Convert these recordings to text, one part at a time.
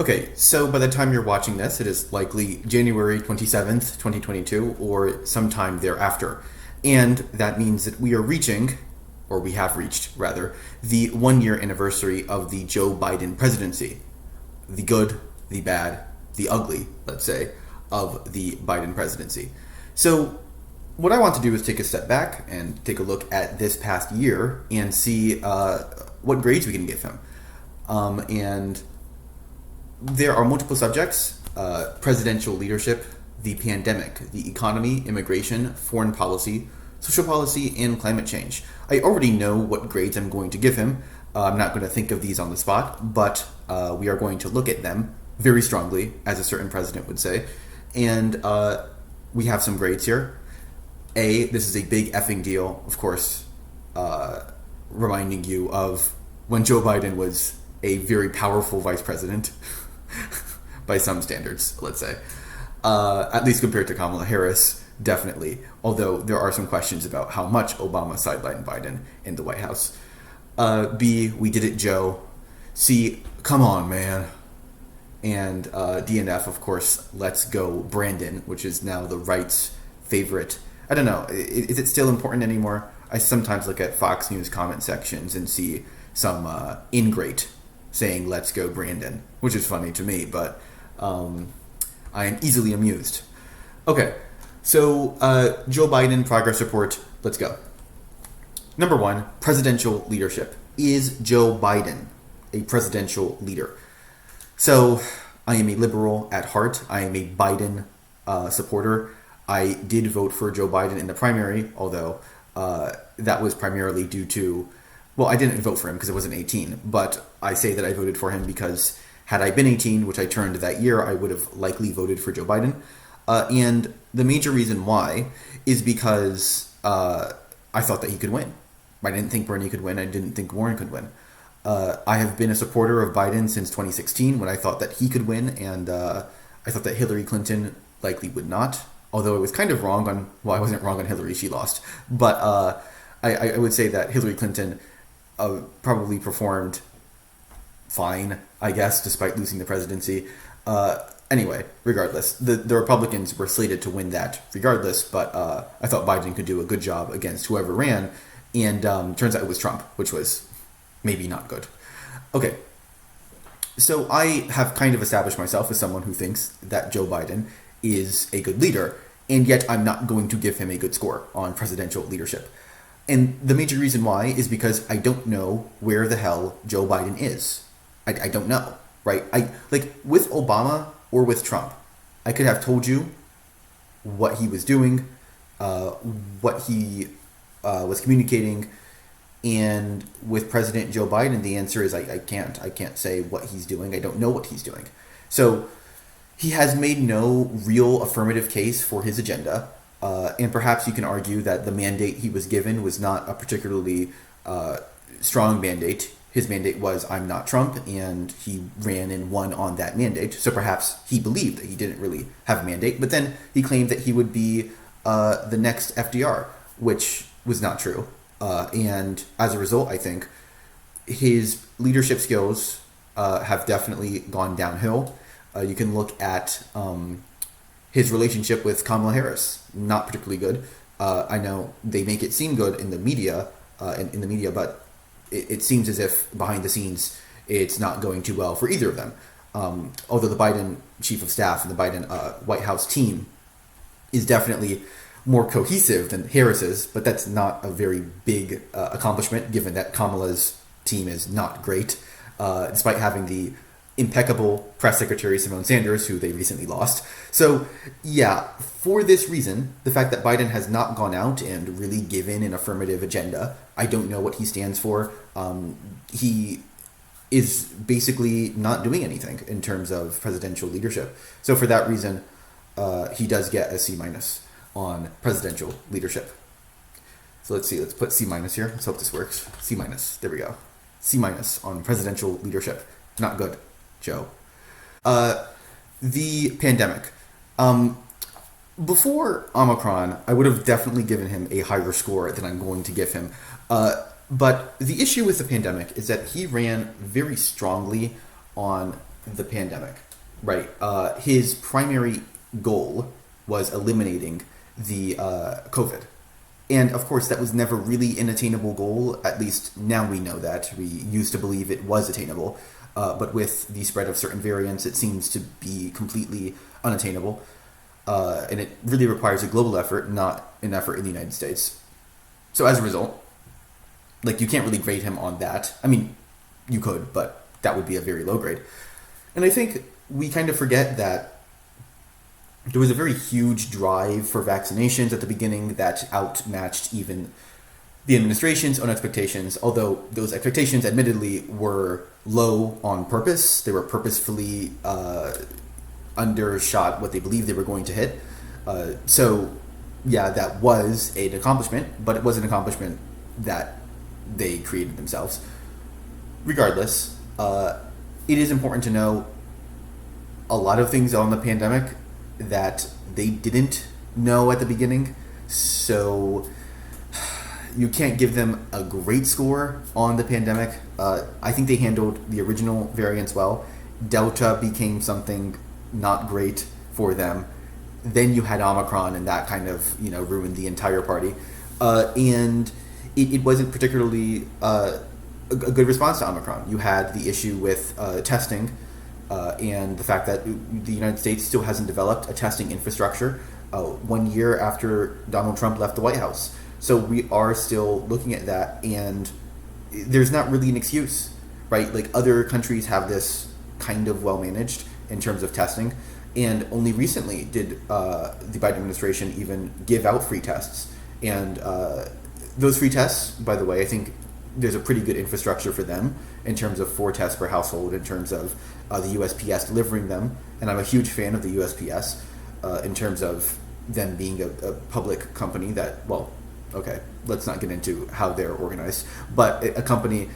Okay, so by the time you're watching this, it is likely January 27th, 2022, or sometime thereafter. And that means that we are reaching, or we have reached, rather, the 1 year anniversary of the Joe Biden presidency. The good, the bad, the ugly, let's say, of the Biden presidency. So, what I want to do is take a step back and take a look at this past year and see what grades we can give him. And there are multiple subjects: presidential leadership, the pandemic, the economy, immigration, foreign policy, social policy, and climate change. I already know what grades I'm going to give him. I'm not going to think of these on the spot, but we are going to look at them very strongly, as a certain president would say. And we have some grades here. A, this is a big effing deal, of course, reminding you of when Joe Biden was a very powerful vice president, by some standards, let's say. At least compared to Kamala Harris, definitely. Although there are some questions about how much Obama sidelined Biden in the White House. B, we did it, Joe. C, come on, man. And D and F, of course, let's go, Brandon, which is now the right's favorite. I don't know, is it still important anymore? I sometimes look at Fox News comment sections and see some ingrate saying, let's go, Brandon, which is funny to me, but I am easily amused. Okay, so Joe Biden progress report, let's go. Number one, presidential leadership. Is Joe Biden a presidential leader? So I am a liberal at heart. I am a Biden supporter. I did vote for Joe Biden in the primary, although that was primarily due to, well, I didn't vote for him because I wasn't 18, but I say that I voted for him because had I been 18, which I turned that year, I would have likely voted for Joe Biden. And the major reason why is because I thought that he could win. I didn't think Bernie could win. I didn't think Warren could win. I have been a supporter of Biden since 2016 when I thought that he could win, and I thought that Hillary Clinton likely would not. Although I was kind of wrong on, well, I wasn't wrong on Hillary, she lost. But I would say that Hillary Clinton probably performed fine, I guess, despite losing the presidency. Anyway, regardless, the Republicans were slated to win that regardless, but I thought Biden could do a good job against whoever ran, and turns out it was Trump, which was maybe not good. Okay, so I have kind of established myself as someone who thinks that Joe Biden is a good leader, and yet I'm not going to give him a good score on presidential leadership. And the major reason why is because I don't know where the hell Joe Biden is. I don't know, right? Like with Obama or with Trump, I could have told you what he was doing, what he was communicating, and with President Joe Biden, the answer is I can't say what he's doing. I don't know what he's doing. So he has made no real affirmative case for his agenda, and perhaps you can argue that the mandate he was given was not a particularly strong mandate. His mandate was, I'm not Trump, and he ran and won on that mandate. So perhaps he believed that he didn't really have a mandate, but then he claimed that he would be the next FDR, which was not true. And as a result, I think his leadership skills have definitely gone downhill. You can look at his relationship with Kamala Harris, not particularly good. I know they make it seem good in the media, but it seems as if behind the scenes it's not going too well for either of them. Although the Biden chief of staff and the Biden White House team is definitely more cohesive than Harris's, but that's not a very big accomplishment given that Kamala's team is not great, despite having the impeccable press secretary Simone Sanders, who they recently lost. So yeah, for this reason, the fact that Biden has not gone out and really given an affirmative agenda, I don't know what he stands for. He is basically not doing anything in terms of presidential leadership. So for that reason, he does get a C- on presidential leadership. So let's see, let's put C- here. Let's hope this works. C-, there we go. C- on presidential leadership. Not good, Joe. The pandemic. Before Omicron, I would have definitely given him a higher score than I'm going to give him. But the issue with the pandemic is that he ran very strongly on the pandemic, right? His primary goal was eliminating the COVID. And of course, that was never really an attainable goal. At least now we know that. We used to believe it was attainable. But with the spread of certain variants, it seems to be completely unattainable. And it really requires a global effort, not an effort in the United States. So as a result, like, you can't really grade him on that. I mean, you could, but that would be a very low grade. And I think we kind of forget that there was a very huge drive for vaccinations at the beginning that outmatched even the administration's own expectations, although those expectations admittedly were low on purpose. They were purposefully undershot what they believed they were going to hit. So, yeah, that was an accomplishment, but it was an accomplishment that they created themselves. Regardless, it is important to know a lot of things on the pandemic that they didn't know at the beginning, so you can't give them a great score on the pandemic. I think they handled the original variants well. Delta became something not great for them. Then you had Omicron, and that kind of, ruined the entire party. And it wasn't particularly a good response to Omicron. You had the issue with testing, and the fact that the United States still hasn't developed a testing infrastructure 1 year after Donald Trump left the White House. So we are still looking at that, and there's not really an excuse, right? Like, other countries have this kind of well managed in terms of testing, and only recently did the Biden administration even give out free tests. And those free tests, by the way, I think there's a pretty good infrastructure for them in terms of 4 tests per household, in terms of the USPS delivering them. And I'm a huge fan of the USPS in terms of them being a public company that, well, okay, let's not get into how they're organized, but a company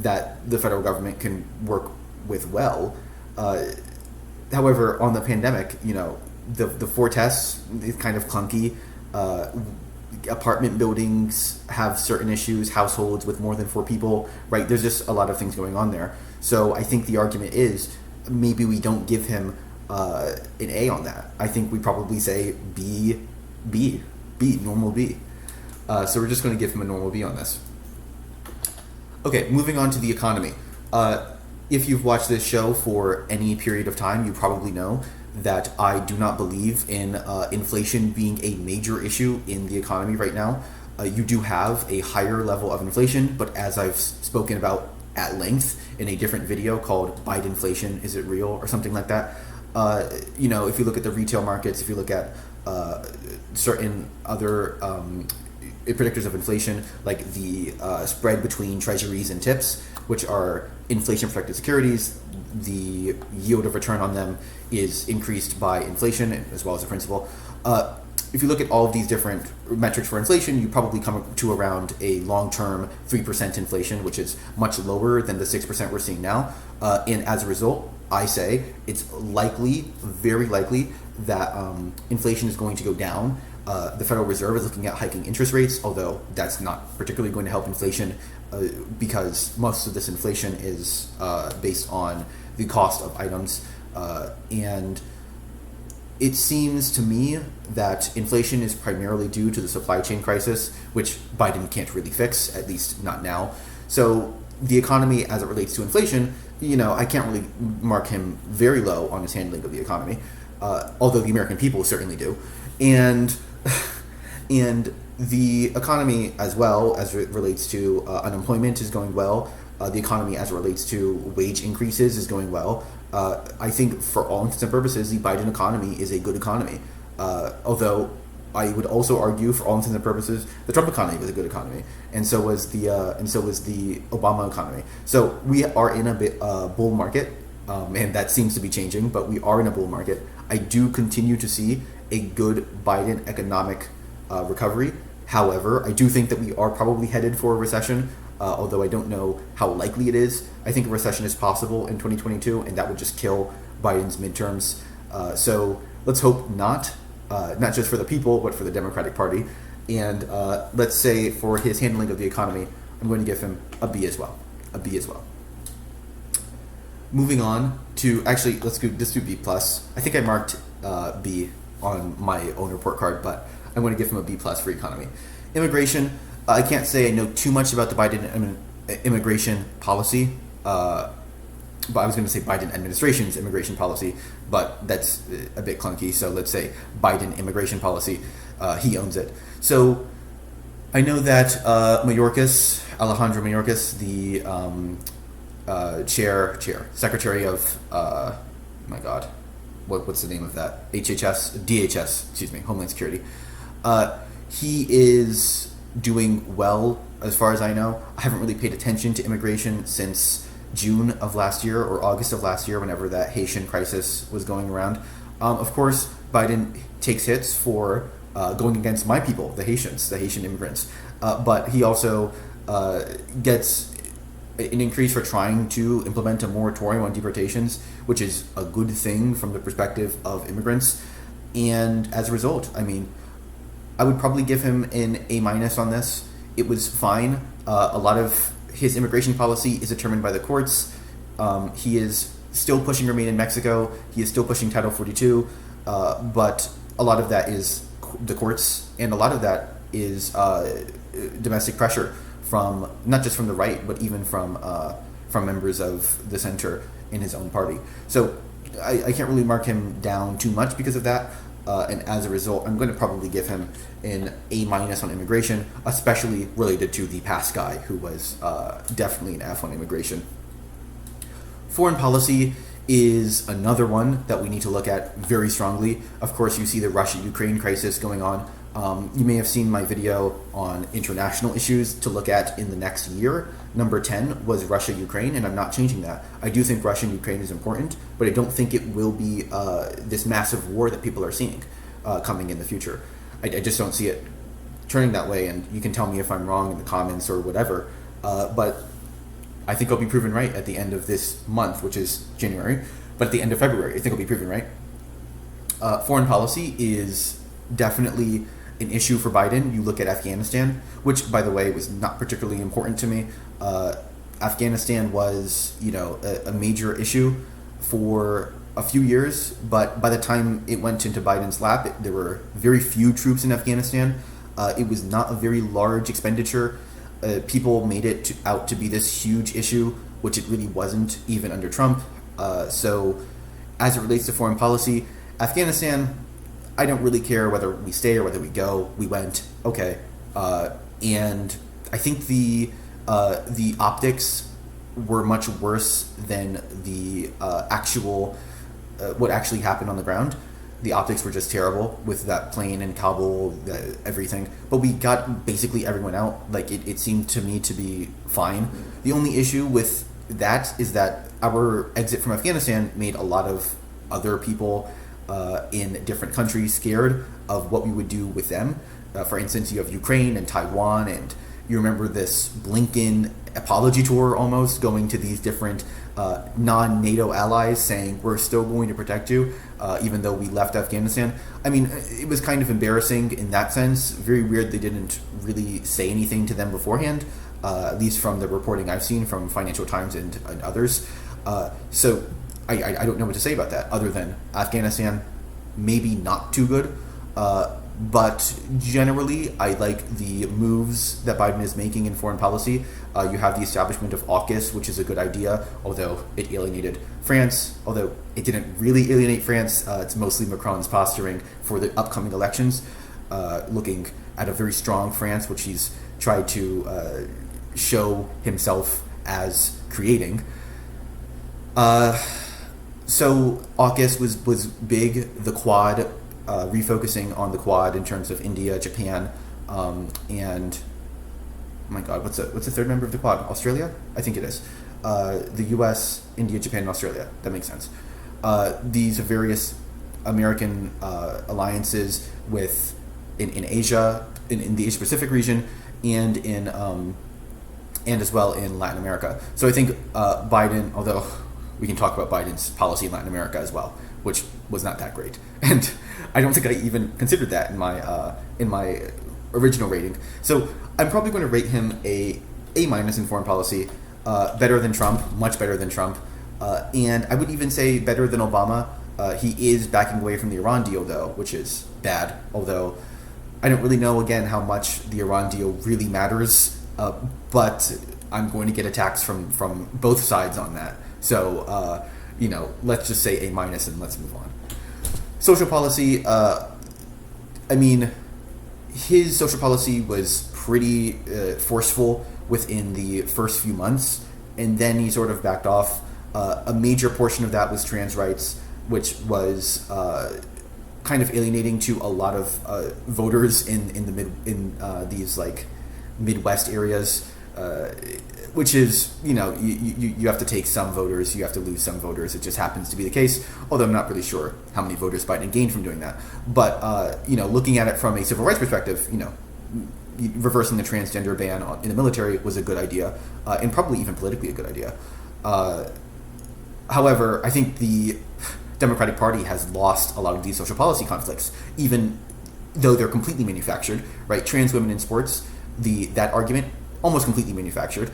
that the federal government can work with well. However, on the pandemic, the 4 tests is kind of clunky. Apartment buildings have certain issues, households with more than 4 people, right? There's just a lot of things going on there. So I think the argument is maybe we don't give him an A on that. I think we probably say B, normal B. So we're just going to give him a normal B on this. Okay, moving on to the economy. If you've watched this show for any period of time, you probably know that I do not believe in inflation being a major issue in the economy right now. You do have a higher level of inflation, but as I've spoken about at length in a different video called Bidenflation, Is It Real? Or something like that. If you look at the retail markets, if you look at certain other predictors of inflation, like the spread between treasuries and tips, which are inflation-protected securities, the yield of return on them is increased by inflation as well as the principal. If you look at all of these different metrics for inflation, you probably come to around a long-term 3% inflation, which is much lower than the 6% we're seeing now. And as a result, I say it's likely, very likely, that inflation is going to go down. The Federal Reserve is looking at hiking interest rates, although that's not particularly going to help inflation because most of this inflation is based on the cost of items. And it seems to me that inflation is primarily due to the supply chain crisis, which Biden can't really fix, at least not now. So the economy, as it relates to inflation, I can't really mark him very low on his handling of the economy, although the American people certainly do. And the economy, as well as it relates to unemployment, is going well. The economy, as it relates to wage increases, is going well. I think, for all intents and purposes, the Biden economy is a good economy. Although I would also argue, for all intents and purposes, the Trump economy was a good economy, and so was the Obama economy. So we are in a bull market, and that seems to be changing. But we are in a bull market. I do continue to see a good Biden economic recovery. However, I do think that we are probably headed for a recession, although I don't know how likely it is. I think a recession is possible in 2022, and that would just kill Biden's midterms. So let's hope not just for the people, but for the Democratic Party. And let's say for his handling of the economy, I'm going to give him a B as well. moving on to, actually, let's do B plus. I think I marked B on my own report card, but I'm going to give him a B plus for economy. Immigration, I can't say I know too much about the Biden immigration policy, but I was going to say Biden administration's immigration policy, but that's a bit clunky, so let's say Biden immigration policy. He owns it. So I know that Alejandro Mayorkas, the secretary of, my God, what's the name of that? DHS, excuse me, Homeland Security. He is doing well, as far as I know. I haven't really paid attention to immigration since June of last year or August of last year, whenever that Haitian crisis was going around. Of course, Biden takes hits for going against my people, the Haitians, the Haitian immigrants. But he also gets an increase for trying to implement a moratorium on deportations, which is a good thing from the perspective of immigrants. And as a result, I mean, I would probably give him an A- on this. It was fine. A lot of his immigration policy is determined by the courts. He is still pushing Remain in Mexico. He is still pushing Title 42. But a lot of that is the courts, and a lot of that is domestic pressure from not just from the right, but even from members of the center in his own party. So I can't really mark him down too much because of that. And as a result, I'm going to probably give him an A- on immigration, especially related to the past guy who was definitely an F on immigration. Foreign policy is another one that we need to look at very strongly. Of course, you see the Russia-Ukraine crisis going on. You may have seen my video on international issues to look at in the next year. Number 10 was Russia-Ukraine, and I'm not changing that. I do think Russia and Ukraine is important, but I don't think it will be this massive war that people are seeing coming in the future. I just don't see it turning that way, and you can tell me if I'm wrong in the comments or whatever. But I think I'll be proven right at the end of this month, which is January. But at the end of February, I think I'll be proven right. Foreign policy is definitely an issue for Biden. You look at Afghanistan, which, by the way, was not particularly important to me. Afghanistan was, a major issue for a few years, but by the time it went into Biden's lap, there were very few troops in Afghanistan. It was not a very large expenditure. People made it out to be this huge issue, which it really wasn't, even under Trump. So as it relates to foreign policy, Afghanistan, I don't really care whether we stay or whether we go. We went, okay. And I think the optics were much worse than the what actually happened on the ground. The optics were just terrible with that plane in Kabul, everything. But we got basically everyone out. Like, it seemed to me to be fine. The only issue with that is that our exit from Afghanistan made a lot of other people in different countries scared of what we would do with them. For instance, you have Ukraine and Taiwan, and you remember this Blinken apology tour almost, going to these different non-NATO allies saying, we're still going to protect you, even though we left Afghanistan. I mean, it was kind of embarrassing in that sense. Very weird they didn't really say anything to them beforehand, at least from the reporting I've seen from Financial Times and others. So I don't know what to say about that, other than Afghanistan, maybe not too good. But generally, I like the moves that Biden is making in foreign policy. You have the establishment of AUKUS, which is a good idea, although it alienated France. Although it didn't really alienate France, it's mostly Macron's posturing for the upcoming elections, looking at a very strong France, which he's tried to show himself as creating. So AUKUS was big. The Quad, refocusing on the Quad in terms of India, Japan, and oh my God, what's the third member of the Quad? Australia? I think it is. The U.S., India, Japan, and Australia. That makes sense. These various American alliances in Asia, in the Asia Pacific region, and and as well in Latin America. So I think Biden, although we can talk about Biden's policy in Latin America as well, which was not that great, and I don't think I even considered that in my original rating. So I'm probably going to rate him a A- in foreign policy, better than Trump, much better than Trump. And I would even say better than Obama. He is backing away from the Iran deal, though, which is bad. Although I don't really know, again, how much the Iran deal really matters. But I'm going to get attacks from both sides on that. So, let's just say A minus and let's move on. Social policy, his social policy was pretty forceful within the first few months, and then he sort of backed off. A major portion of that was trans rights, which was kind of alienating to a lot of voters in these like Midwest areas, which is you have to take some voters, you have to lose some voters. It just happens to be the case. Although I'm not really sure how many voters Biden gained from doing that. But looking at it from a civil rights perspective, reversing the transgender ban in the military was a good idea, and probably even politically a good idea. However, I think the Democratic Party has lost a lot of these social policy conflicts, even though they're completely manufactured. Right, trans women in sports, that argument almost completely manufactured.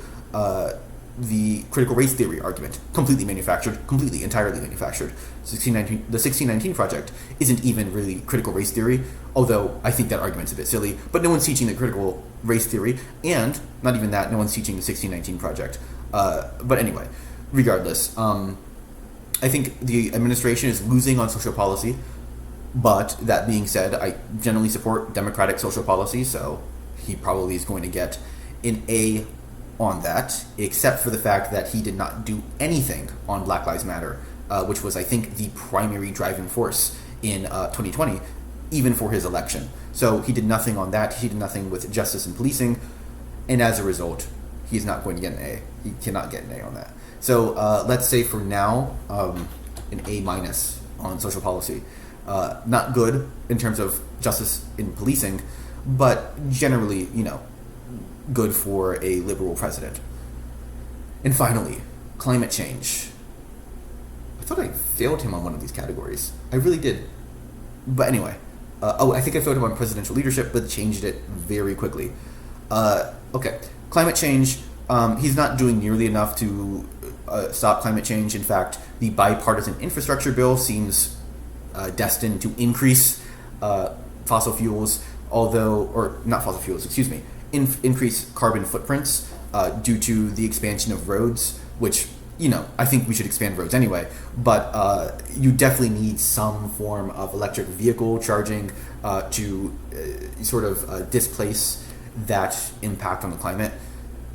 The critical race theory argument, completely manufactured, entirely manufactured. The 1619 Project isn't even really critical race theory, although I think that argument's a bit silly. But no one's teaching the critical race theory, and not even that, no one's teaching the 1619 Project. But anyway, regardless, I think the administration is losing on social policy. But that being said, I generally support democratic social policy, so he probably is going to get an A on that, except for the fact that he did not do anything on Black Lives Matter, which was, I think, the primary driving force in 2020, even for his election. So he did nothing on that. He did nothing with justice and policing, and as a result, he's not going to get an A. He cannot get an A on that. So let's say for now, an A minus on social policy. Not good in terms of justice in policing, but generally, good for a liberal president. And finally, climate change. I thought I failed him on one of these categories. I really did. But anyway, I think I failed him on presidential leadership, but changed it very quickly. Okay, climate change. He's not doing nearly enough to stop climate change. In fact, the bipartisan infrastructure bill seems destined to increase fossil fuels, increase carbon footprints due to the expansion of roads, which, I think we should expand roads anyway, but you definitely need some form of electric vehicle charging to displace that impact on the climate.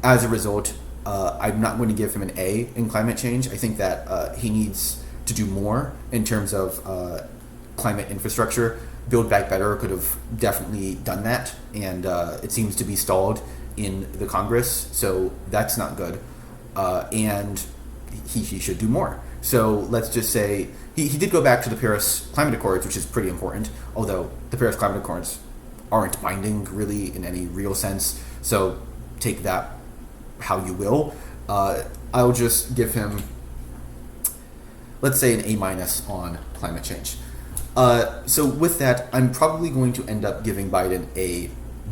As a result, I'm not going to give him an A in climate change. I think that he needs to do more in terms of climate infrastructure. Build Back Better could have definitely done that, and it seems to be stalled in the Congress, so that's not good. And he should do more. So let's just say he did go back to the Paris Climate Accords, which is pretty important, although the Paris Climate Accords aren't binding really in any real sense, so take that how you will. I'll just give him, let's say, an A minus on climate change. So with that, I'm probably going to end up giving Biden a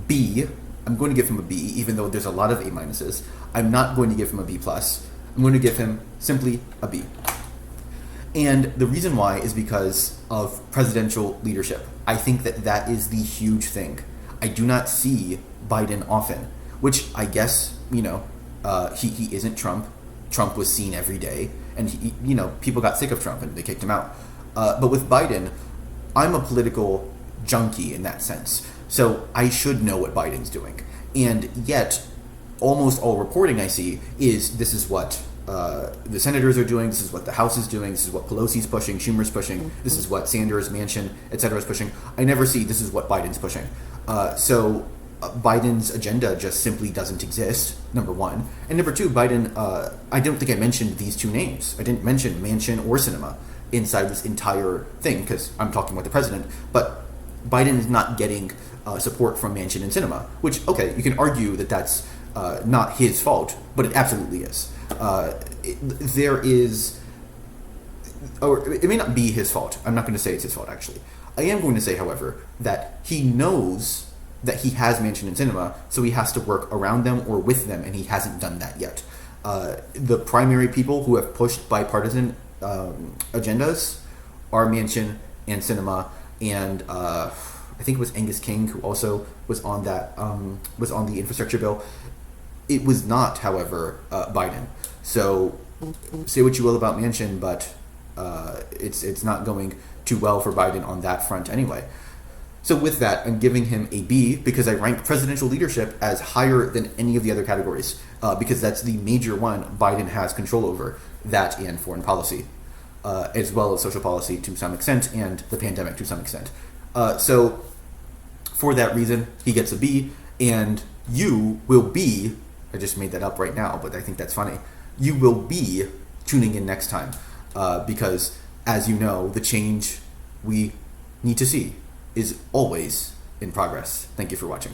B. I'm going to give him a B, even though there's a lot of A minuses. I'm not going to give him a B plus. I'm going to give him simply a B. And the reason why is because of presidential leadership. I think that is the huge thing. I do not see Biden often, which I guess, he isn't Trump. Trump was seen every day, and people got sick of Trump and they kicked him out. But with Biden, I'm a political junkie in that sense, so I should know what Biden's doing. And yet, almost all reporting I see is this is what the senators are doing, this is what the House is doing, this is what Pelosi's pushing, Schumer's pushing, this is what Sanders, Manchin, etc. is pushing. I never see this is what Biden's pushing. So Biden's agenda just simply doesn't exist, number one. And number two, Biden, I don't think I mentioned these two names. I didn't mention Manchin or Sinema inside this entire thing, because I'm talking about the president, but Biden is not getting support from Manchin and Sinema, which, okay, you can argue that that's not his fault, but it absolutely is. There is, or it may not be his fault. I'm not going to say it's his fault, actually. I am going to say, however, that he knows that he has Manchin and Sinema, so he has to work around them or with them, and he hasn't done that yet. The primary people who have pushed bipartisan agendas are Manchin and Sinema, and I think it was Angus King who also was on that was on the infrastructure bill. It was not, however, Biden. So say what you will about Manchin, but it's not going too well for Biden on that front anyway. So with that, I'm giving him a B because I rank presidential leadership as higher than any of the other categories because that's the major one Biden has control over, that and foreign policy, as well as social policy to some extent and the pandemic to some extent. So for that reason, he gets a B, and you will be, I just made that up right now, but I think that's funny, you will be tuning in next time because, as you know, the change we need to see is always in progress. Thank you for watching.